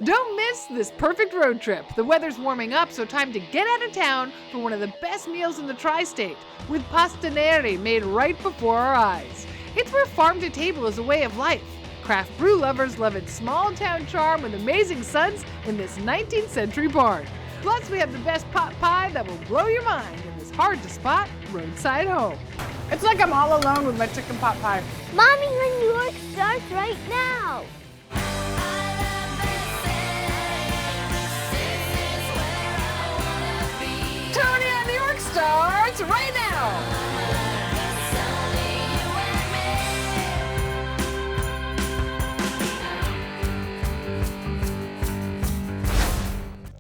Don't miss this perfect road trip. The weather's warming up, so time to get out of town for one of the best meals in the tri-state, with pasta neri made right before our eyes. It's where farm to table is a way of life. Craft brew lovers love its small town charm with amazing suds in this 19th century barn. Plus, we have the best pot pie that will blow your mind in this hard to spot roadside home. It's like I'm all alone with my chicken pot pie. Mommy, when New York starts right now. Toni on New York starts right now.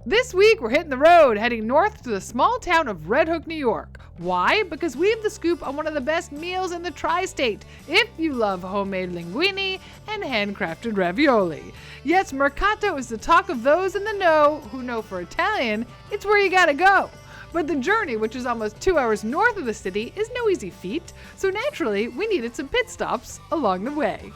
This week, we're hitting the road, heading north to the small town of Red Hook, New York. Why? Because we have the scoop on one of the best meals in the tri-state, if you love homemade linguine and handcrafted ravioli. Yes, Mercato is the talk of those in the know who know for Italian, it's where you gotta go. But the journey, which is almost 2 hours north of the city, is no easy feat, so naturally, we needed some pit stops along the way.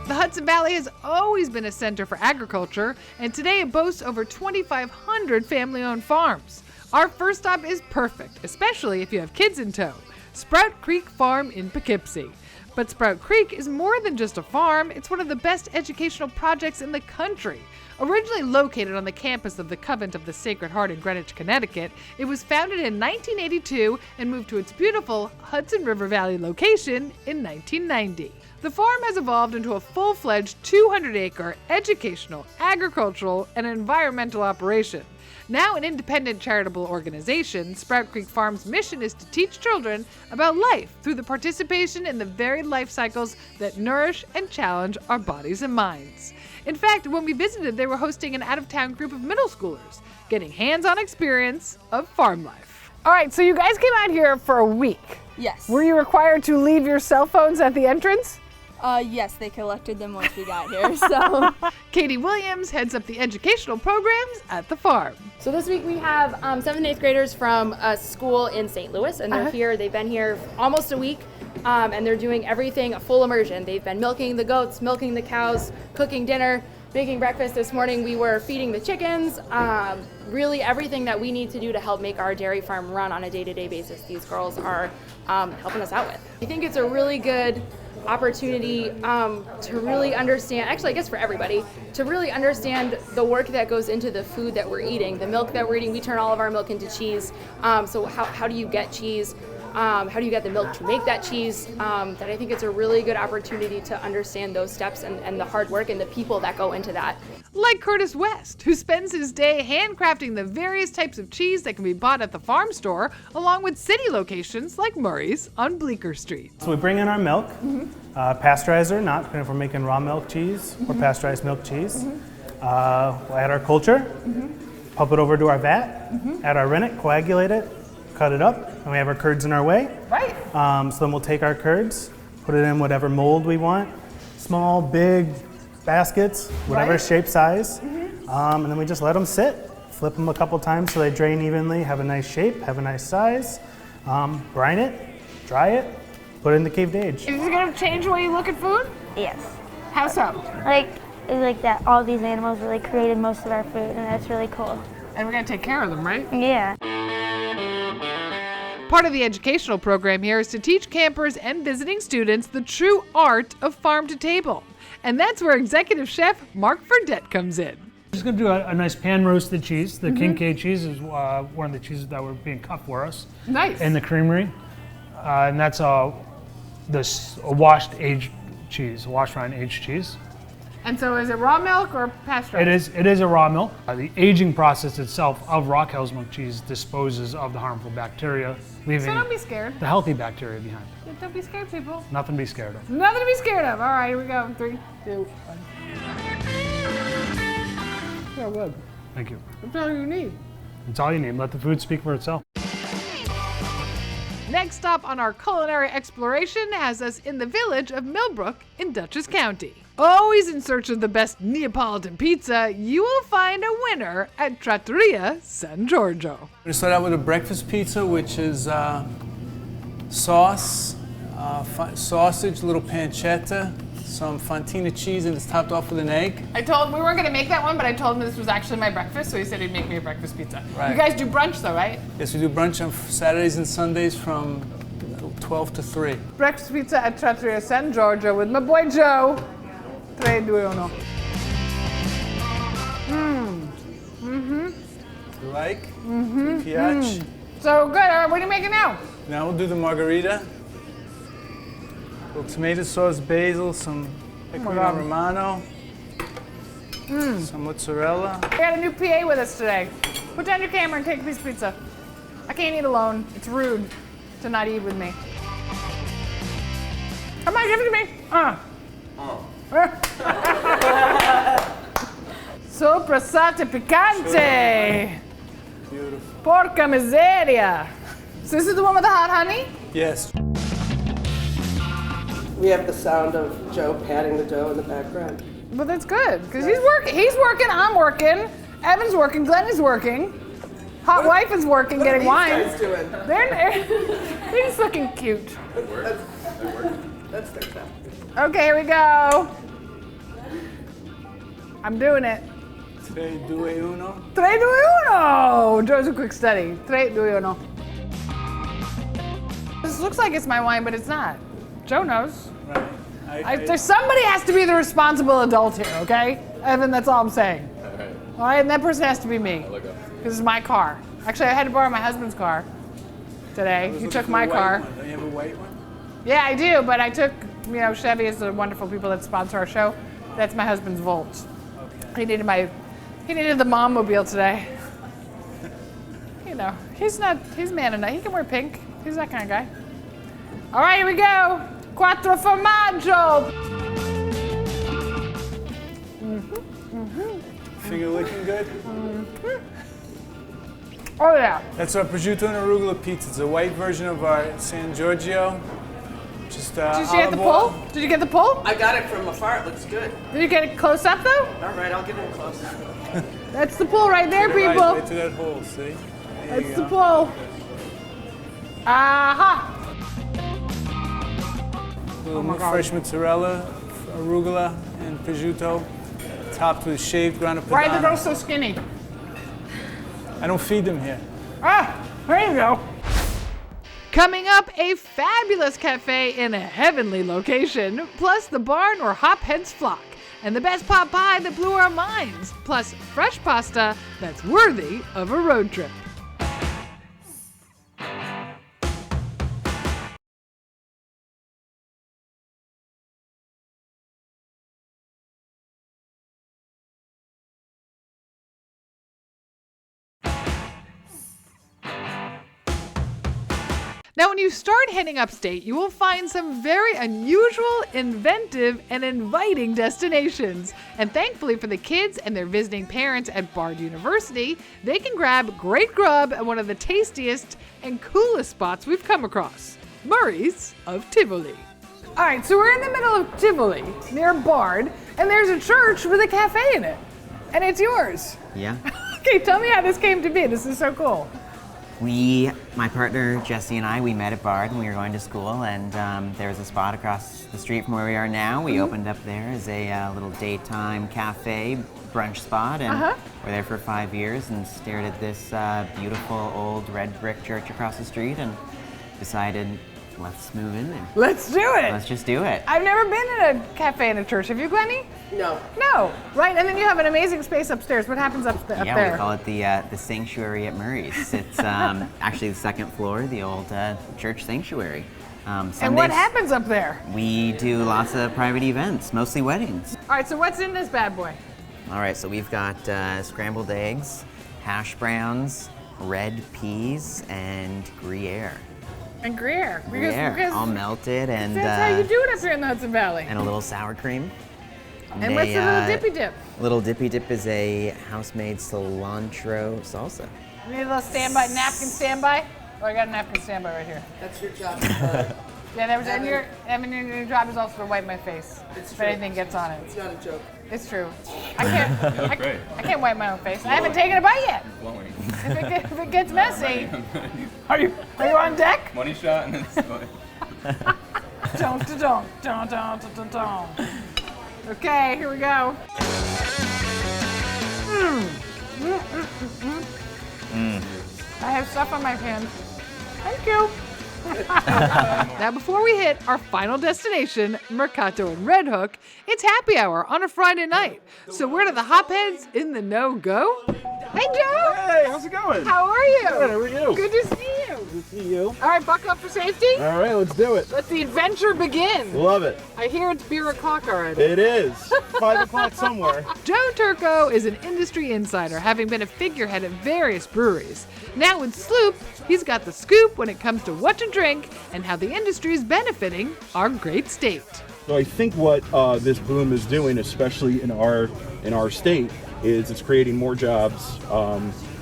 The Hudson Valley has always been a center for agriculture, and today it boasts over 2,500 family-owned farms. Our first stop is perfect, especially if you have kids in tow. Sprout Creek Farm in Poughkeepsie. But Sprout Creek is more than just a farm, it's one of the best educational projects in the country. Originally located on the campus of the Convent of the Sacred Heart in Greenwich, Connecticut, it was founded in 1982 and moved to its beautiful Hudson River Valley location in 1990. The farm has evolved into a full-fledged 200-acre educational, agricultural, and environmental operation. Now an independent charitable organization, Sprout Creek Farm's mission is to teach children about life through the participation in the varied life cycles that nourish and challenge our bodies and minds. In fact, when we visited, they were hosting an out-of-town group of middle schoolers, getting hands-on experience of farm life. All right, so you guys came out here for a week. Yes. Were you required to leave your cell phones at the entrance? Yes, they collected them once we got here, so. Katie Williams heads up the educational programs at the farm. So this week we have 7th and 8th graders from a school in St. Louis, and they're here. They've been here almost a week, and they're doing everything a full immersion. They've been milking the goats, milking the cows, cooking dinner, making breakfast. This morning we were feeding the chickens, really everything that we need to do to help make our dairy farm run on a day-to-day basis. These girls are helping us out with. I think it's a really good opportunity to really understand, actually I guess for everybody, to really understand the work that goes into the food that we're eating, the milk that we're eating. We turn all of our milk into cheese, so how do you get cheese? How do you get the milk to make that cheese? That I think it's a really good opportunity to understand those steps and the hard work and the people that go into that. Like Curtis West, who spends his day handcrafting the various types of cheese that can be bought at the farm store, along with city locations like Murray's on Bleecker Street. So we bring in our milk, pasteurized or not, depending if we're making raw milk cheese or pasteurized milk cheese. We'll add our culture, pump it over to our vat, add our rennet, coagulate it, cut it up, and we have our curds in our way. Right. So then we'll take our curds, put it in whatever mold we want, small, big baskets, whatever shape, size, and then we just let them sit, flip them a couple times so they drain evenly, have a nice shape, have a nice size, brine it, dry it, put it in the caved age. Is it going to change the way you look at food? Yes. How so? Like that all these animals really created most of our food, and that's really cool. And we're going to take care of them, right? Yeah. Part of the educational program here is to teach campers and visiting students the true art of farm to table. And that's where executive chef Mark FERDETTE comes in. I'm just going to do a nice pan roasted cheese. The Kincaid cheese is one of the cheeses that were being cut for us. Nice. In the creamery. And that's a washed aged cheese, a washed rind aged cheese. And so is it raw milk or pasteurized? It is a raw milk. The aging process itself of raw cow's milk cheese disposes of the harmful bacteria, leaving So don't be scared. the healthy bacteria behind. Don't be scared, people. Nothing to be scared of. Nothing to be scared of. All right, here we go. 3, 2, 1. So good. Thank you. That's all you need. That's all you need. Let the food speak for itself. Next stop on our culinary exploration has us in the village of Millbrook in Dutchess County. Always in search of the best Neapolitan pizza, you will find a winner at Trattoria San Giorgio. We start out with a breakfast pizza, which is sauce, sausage, little pancetta, some fontina cheese, and it's topped off with an egg. I told him we weren't going to make that one, but I told him this was actually my breakfast, so he said he'd make me a breakfast pizza. Right. You guys do brunch though, right? Yes, we do brunch on Saturdays and Sundays from 12 to 3. Breakfast pizza at Trattoria San Giorgio with my boy Joe. 3, 2, 1. You like? Piace? So good. All right, what are you making now? Now we'll do the margarita. Little tomato sauce, basil, some pecorino God. romano, some mozzarella. We got a new PA with us today. Put down your camera and take a piece of pizza. I can't eat alone. It's rude to not eat with me. Come on, give it to me. Soprasate picante. Beautiful. Porca miseria. So this is the one with the hot honey? Yes. We have the sound of Joe patting the dough in the background. But that's good, because he's working, I'm working, Evan's working, Glenn is working, hot wife is working, getting wine. What are these guys doing? They're just looking cute. That's their job. Okay, here we go. I'm doing it. 3, 2, 1. 3, 2, 1. Joe's a quick study. 3, 2, 1. This looks like it's my wine, but it's not. Joe knows. Right. There's somebody has to be the responsible adult here, okay? Evan, that's all I'm saying. All right, and that person has to be me. This is my car. Actually, I had to borrow my husband's car today. He took my car. Don't you have a white one? Yeah, I do, but I took, Chevy is the wonderful people that sponsor our show. That's my husband's Volt. Okay. He needed the mom mobile today. He's man enough. He can wear pink. He's that kind of guy. All right, here we go. Quattro formaggio. Finger looking good? Oh yeah. That's our prosciutto and arugula pizza. It's a white version of our San Giorgio. Just Did you get the pull? Did you get the pull? I got it from afar. It looks good. Did you get it close up though? All right, I'll get in close. That's the pull right there, people. Right to that hole, see? There That's you the go. pull. Aha! A little fresh mozzarella, arugula, and prosciutto, topped with shaved ground up Why are the padano. girls so skinny? I don't feed them here. Ah, there you go. Coming up, a fabulous cafe in a heavenly location, plus the barn where hopheads flock, and the best pot pie that blew our minds, plus fresh pasta that's worthy of a road trip. Now, when you start heading upstate, you will find some very unusual, inventive, and inviting destinations. And thankfully for the kids and their visiting parents at Bard University, they can grab great grub at one of the tastiest and coolest spots we've come across, Murray's of Tivoli. All right, so we're in the middle of Tivoli, near Bard, and there's a church with a cafe in it, and it's yours. Yeah. Okay, tell me how this came to be. This is so cool. My partner Jesse and I, we met at Bard when we were going to school, and there was a spot across the street from where we are now. We opened up there as a little daytime cafe, brunch spot, and we're there for 5 years and stared at this beautiful old red brick church across the street and decided, let's move in there. Let's do it. Let's just do it. I've never been in a cafe in a church. Have you, Glennie? No. No, right? And then you have an amazing space upstairs. What happens up there? Yeah, we call it the sanctuary at Murray's. It's actually the second floor, the old church sanctuary. And what Sundays, happens up there? We do lots of private events, mostly weddings. All right, so what's in this bad boy? All right, so we've got scrambled eggs, hash browns, red peas, and Gruyere. And Gruyere. Gruyere, all melted, and that's how you do it up here in the Hudson Valley. and a little sour cream. And what's the little dippy dip? Little dippy dip is a house-made cilantro salsa. You need a little standby, napkin standby? Oh, I got a napkin standby right here. That's your job. Yeah, that was, and your job is also to wipe my face if anything gets on it. It's not a joke. It's true. I can't wipe my own face. I haven't taken a bite yet. If it gets messy, are you on deck? Money shot and then Dun, dun, dun, dun, dun, dun, dun, dun. Okay, here we go. I have stuff on my hands. Thank you. Now, before we hit our final destination, Mercato and Red Hook, it's happy hour on a Friday night. So where do the hopheads in the know go? Hey, Joe. Hey, how's it going? How are you? Good, how are you? Good to see you. Good to see you. All right, buckle up for safety. All right, let's do it. Let the adventure begin. Love it. I hear it's beer o'clock already. It is. 5 o'clock somewhere. Joe Turco is an industry insider, having been a figurehead at various breweries. Now with SLOOP, he's got the scoop when it comes to what to drink and how the industry is benefiting our great state. So I think what this boom is doing, especially in our state, is it's creating more jobs.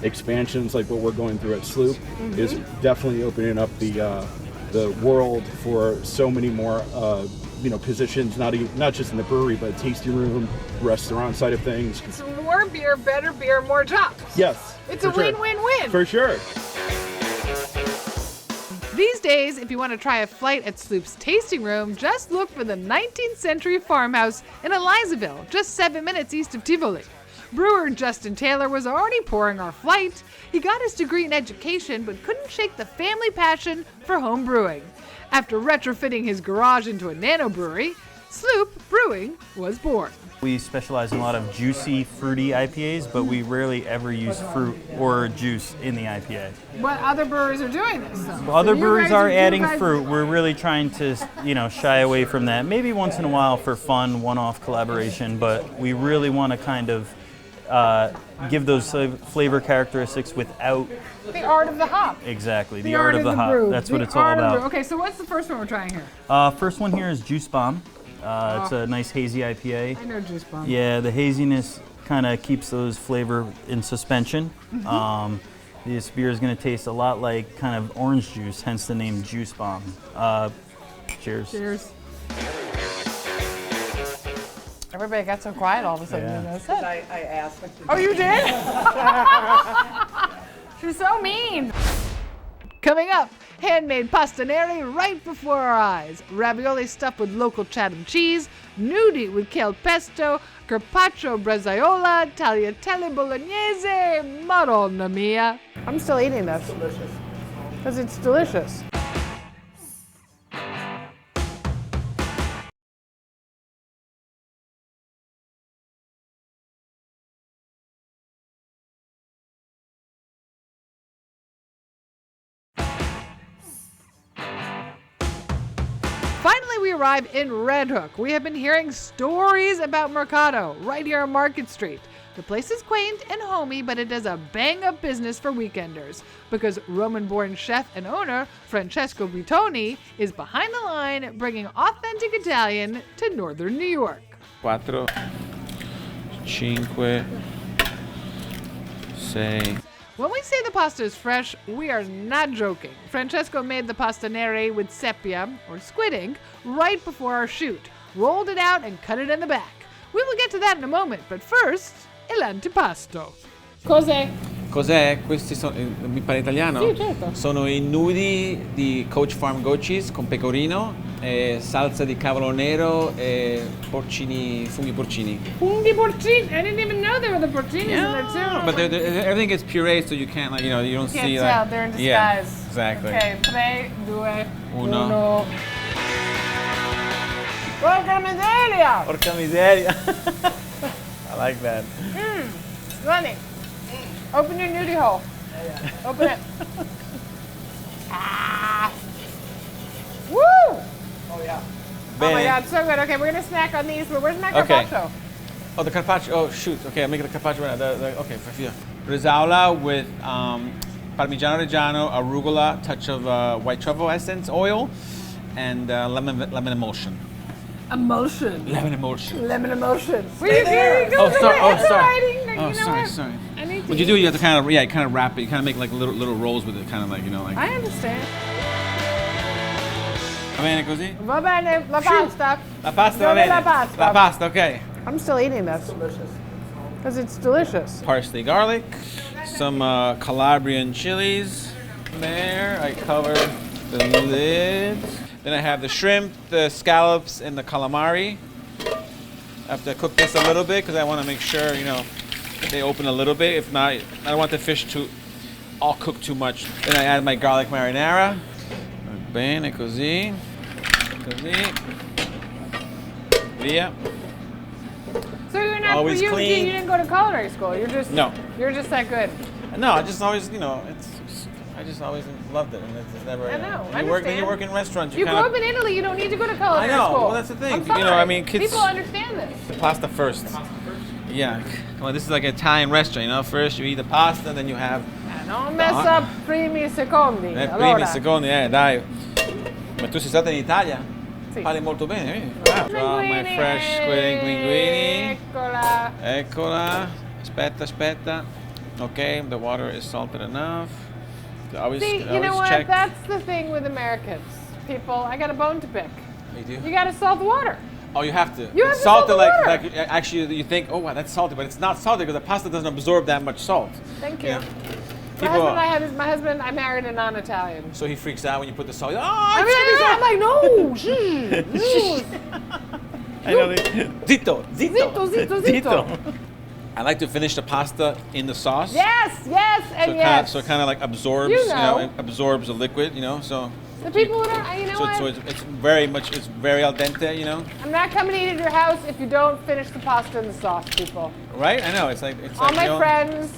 Expansions like what we're going through at SLOOP is definitely opening up the world for so many more positions, not just in the brewery, but tasting room, restaurant side of things. It's more beer, better beer, more jobs. Yes. It's a win-win-win. For sure. These days, if you want to try a flight at SLOOP's tasting room, just look for the 19th century farmhouse in Elizaville, just 7 minutes east of Tivoli. Brewer Justin Taylor was already pouring our flight. He got his degree in education, but couldn't shake the family passion for home brewing. After retrofitting his garage into a nano brewery, SLOOP Brewing was born. We specialize in a lot of juicy, fruity IPAs, but we rarely ever use fruit or juice in the IPA. But other breweries are doing this, though. Other breweries are adding fruit. We're really trying to, shy away from that. Maybe once in a while for fun, one-off collaboration, but we really want to kind of give those flavor characteristics without the art of the hop. Exactly, the art of the hop. Brew. That's what it's all about. Okay, so what's the first one we're trying here? First one here is Juice Bomb. It's a nice hazy IPA. I know Juice Bomb. Yeah, the haziness kind of keeps those flavor in suspension. This beer is going to taste a lot like kind of orange juice, hence the name Juice Bomb. Cheers. Cheers. Everybody got so quiet all of a sudden. Yeah. You know, I asked. Oh, you did? She's so mean. Coming up, handmade pasta neri right before our eyes. Ravioli stuffed with local Chatham cheese, gnudi with kale pesto, carpaccio bresaola, tagliatelle bolognese, Madonna mia. I'm still eating this. Delicious. Because it's delicious. Finally, we arrive in Red Hook. We have been hearing stories about Mercato right here on Market Street. The place is quaint and homey, but it does a bang-up business for weekenders because Roman-born chef and owner Francesco BUITONI is behind the line, bringing authentic Italian to northern New York. 4, 5, 6. When we say the pasta is fresh, we are not joking. Francesco made the pasta neri with sepia, or squid ink, right before our shoot, rolled it out and cut it in the back. We will get to that in a moment, but first, il antipasto. Cos'è? Cos'è? Questi sono, mi parla italiano? Sì, certo. Sono i nudi di Coach Farm Goat Cheese con pecorino, salsa di cavolo nero e porcini, funghi porcini. Funghi porcini? I didn't even know there were the porcinis in there too. But everything gets pureed, so you can't, you don't see. You can't tell, they're in disguise. Yeah, exactly. Okay, 3, 2, 1. Porca miseria! Porca miseria. I like that. Running. Open your nudie hole. Open it. Ah. Woo! Oh yeah. Oh my God, so good. Okay, we're gonna snack on these, but where's my carpaccio? Oh, the carpaccio. Oh, shoot. Okay, I'm making the carpaccio right now. Okay, for you. Bresaola with Parmigiano Reggiano, arugula, touch of white truffle essence oil, and lemon emulsion. Emotion. Lemon emulsion. Lemon emotion. Stay there. Oh, sorry. Sorry. What you do, you have to kind of wrap it. You kind of make like little rolls with it, kind of like, like. I understand. Va bene così? Va bene, la pasta. La pasta, va Dove bene. la pasta? La pasta, okay. I'm still eating this. Delicious. Because it's delicious. Parsley garlic, some Calabrian chilies. There, I cover the lid. Then I have the shrimp, the scallops, and the calamari. I have to cook this a little bit because I want to make sure, you know, they open a little bit. If not, I don't want the fish to all cook too much. Then I add my garlic marinara. Bene, così. Così. Via. So you're not, Always you clean. didn't go to culinary school. You're just You're just that good. No, I just always, you know, I just always loved it, and it's never. I know. When you work in restaurants. You grew up in Italy. You don't need to go to culinary I know. school. Well, that's the thing. I'm You know, sorry. I mean, kids. People understand this. Pasta first. Yeah. Well, this is like an Italian restaurant. You know, first you eat the pasta, then you have. Don't mess up primi secondi. Primi, secondi, dai. Ma tu sei stata in Italia? Sì. Parli molto bene, vedi? Draw my fresh squid linguine. Eccola. Eccola. Aspetta. Okay, the water is salted enough. Always, See, you know what? check. That's the thing with Americans. People, I got a bone to pick. You do? You got to salt the water. Oh, you have to. You have It's to salt the water. like actually you think, oh wow, that's salty, but it's not salty because the pasta doesn't absorb that much salt. Thank you. Yeah. My husband, I married a non-Italian. So he freaks out when you put the salt. Oh, I'm like, no. I know. Zitto. I like to finish the pasta in the sauce. Yes, So it kind of like absorbs, You know. it absorbs the liquid, you know. So The people who don't, you know what? so it's very al dente, you know. I'm not coming to eat at your house if you don't finish the pasta and the sauce, people. Right? I know. It's All like my you know, friends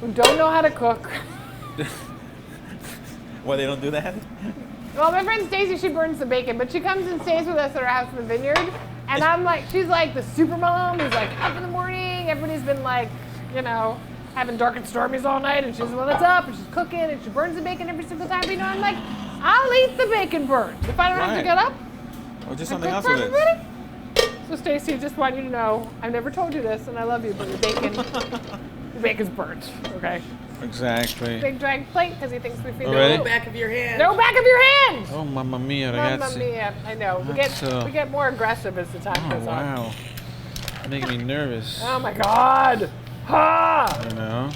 who don't know how to cook. Well, they don't do that. Well, my friend Stacy, she burns the bacon, but she comes and stays with us at our house in the vineyard. And I'm like, she's like the super mom who's like up in the morning. Everybody's been like, you know, having dark and stormies all night. And she's the one that's up and she's cooking and she burns the bacon every single time. But, you know, I'm like, I'll eat the bacon burnt if I don't have to get up. Or just and something cook else for with it. everybody. So Stacy, just want you to know, I've never told you this and I love you, but your bacon's burnt, okay? Exactly. Big drag plate because he thinks we feed Already? no Back of your hand. No back of your hand! Oh, mamma mia, Mamma ragazzi. mia, I know. We get more aggressive as the time goes on. Wow. Making me nervous. Oh my God! Ha! You know?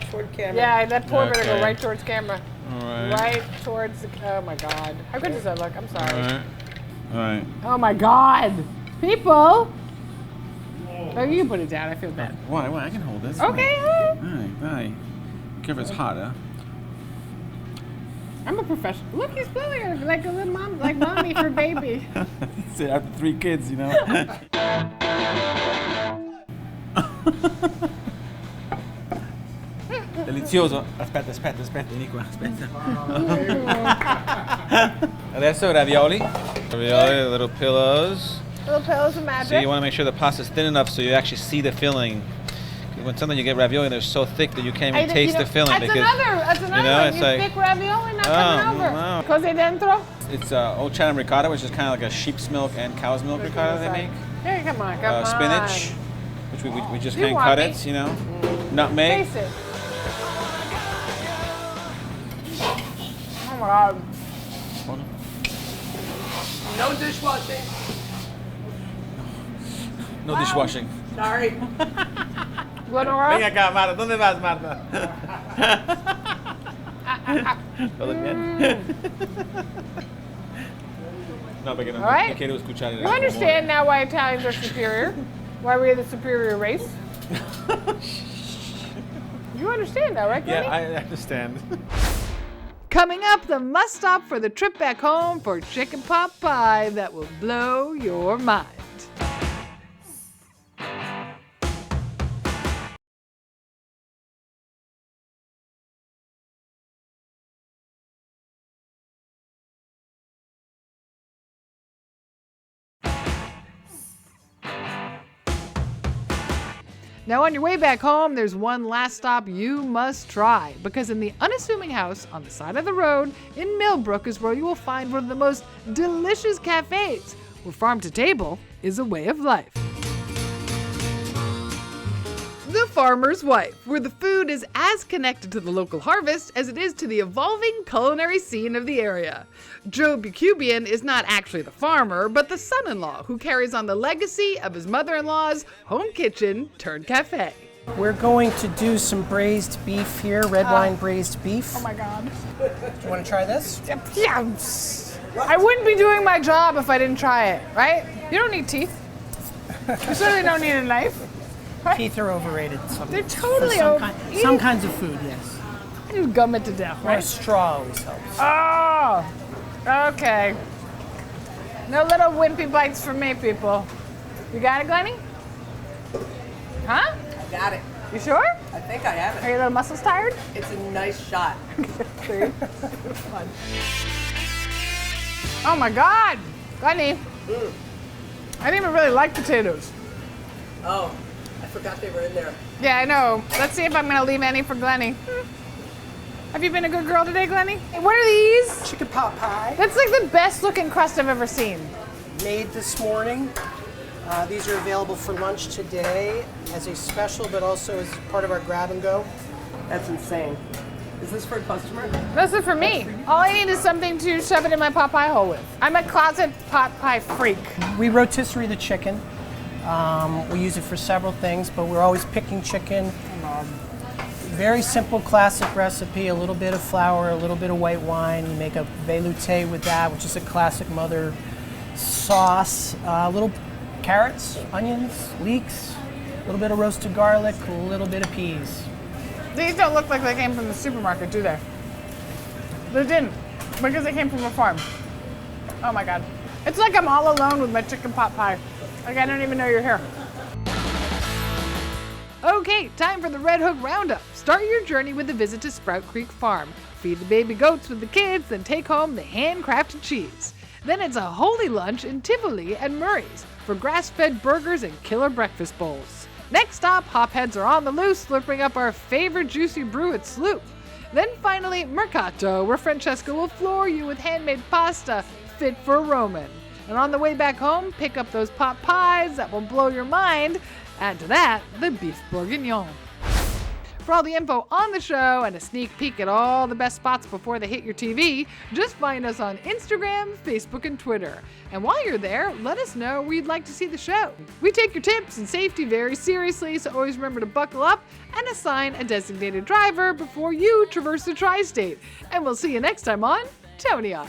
Toward camera. Yeah, that pour better go Okay. right towards camera. All right. Right towards the. Oh my God! How good does that look? I'm sorry. All right. Oh my God! People. Oh, you can put it down. I feel bad. Why? I can hold this. Okay. Aye. Careful, it's hot, huh? I'm a professional. Look, he's spilling it like a little mom, like mommy for baby. That's it, after 3 kids, you know. Delizioso. Aspetta, vieni qua, aspetta. Adesso ravioli. Ravioli, little pillows. Little pillows of magic. So you want to make sure the pasta's thin enough so you actually see the filling. When sometimes you get ravioli, they're so thick that you can't even taste the filling. That's another you know, one. it's You like, thick ravioli not coming over. no. Cos'è dentro? It's old Chatham ricotta, which is kind of like a sheep's milk and cow's milk ricotta they make. Hey, come on. Spinach, which we just You hand want cut me? it, you know. Nutmeg. Taste it. Oh my God. No dishwashing. No dishwashing. Sorry. Lenora? Ven acá, Marta. ¿Dónde vas, Marta? ¿Todo bien? No, porque no All right. quiero escuchar el You understand now why Italians are superior? Why we're the superior race? You understand now, right, Yeah, Toni? I understand. Coming up, the must stop for the trip back home for chicken pot pie that will blow your mind. Now, on your way back home, there's one last stop you must try, because in the unassuming house on the side of the road in Millbrook is where you will find one of the most delicious cafes, where farm to table is a way of life. The Farmer's Wife, where the food is as connected to the local harvest as it is to the evolving culinary scene of the area. Joe YACUBIAN is not actually the farmer, but the son-in-law who carries on the legacy of his mother-in-law's home kitchen turned cafe. We're going to do some braised beef here, red wine braised beef. Oh my God. Do you want to try this? Yeah. I wouldn't be doing my job if I didn't try it, right? You don't need teeth. You certainly don't need a knife. Right? Teeth are overrated. They're totally some kinds of food, yes. I just gum it to death, Or right? a straw always helps. Oh, okay. No little wimpy bites for me, people. You got it, Glennie? Huh? I got it. You sure? I think I have Are your little muscles tired? It's a nice shot. Oh my God, Glennie. I didn't even really like potatoes. Oh, I forgot they were in there. Yeah, I know. Let's see if I'm gonna leave any for Glennie. Have you been a good girl today, Glennie? Hey, what are these? Chicken pot pie. That's like the best looking crust I've ever seen. Made this morning. These are available for lunch today as a special, but also as part of our grab and go. That's insane. Is this for a customer? This is for me. All I need is something to shove it in my pot pie hole with. I'm a closet pot pie freak. We rotisserie the chicken. We use it for several things, but we're always picking chicken. Very simple classic recipe, a little bit of flour, a little bit of white wine. You make a velouté with that, which is a classic mother sauce. Little carrots, onions, leeks, a little bit of roasted garlic, a little bit of peas. These don't look like they came from the supermarket, do they? They didn't, because they came from a farm. Oh my God. It's like I'm all alone with my chicken pot pie. Like I don't even know you're here. Okay, time for the Red Hook Roundup. Start your journey with a visit to Sprout Creek Farm. Feed the baby goats with the kids, then take home the handcrafted cheese. Then it's a holy lunch in Tivoli at Murray's for grass-fed burgers and killer breakfast bowls. Next stop, hopheads are on the loose, slurping up our favorite juicy brew at Sloop. Then finally, Mercato, where Francesco will floor you with handmade pasta fit for a Roman. And on the way back home, pick up those pot pies that will blow your mind. Add to that, the beef bourguignon. For all the info on the show and a sneak peek at all the best spots before they hit your TV, just find us on Instagram, Facebook, and Twitter. And while you're there, let us know where you'd like to see the show. We take your tips and safety very seriously, so always remember to buckle up and assign a designated driver before you traverse the tri-state. And we'll see you next time on Toni On.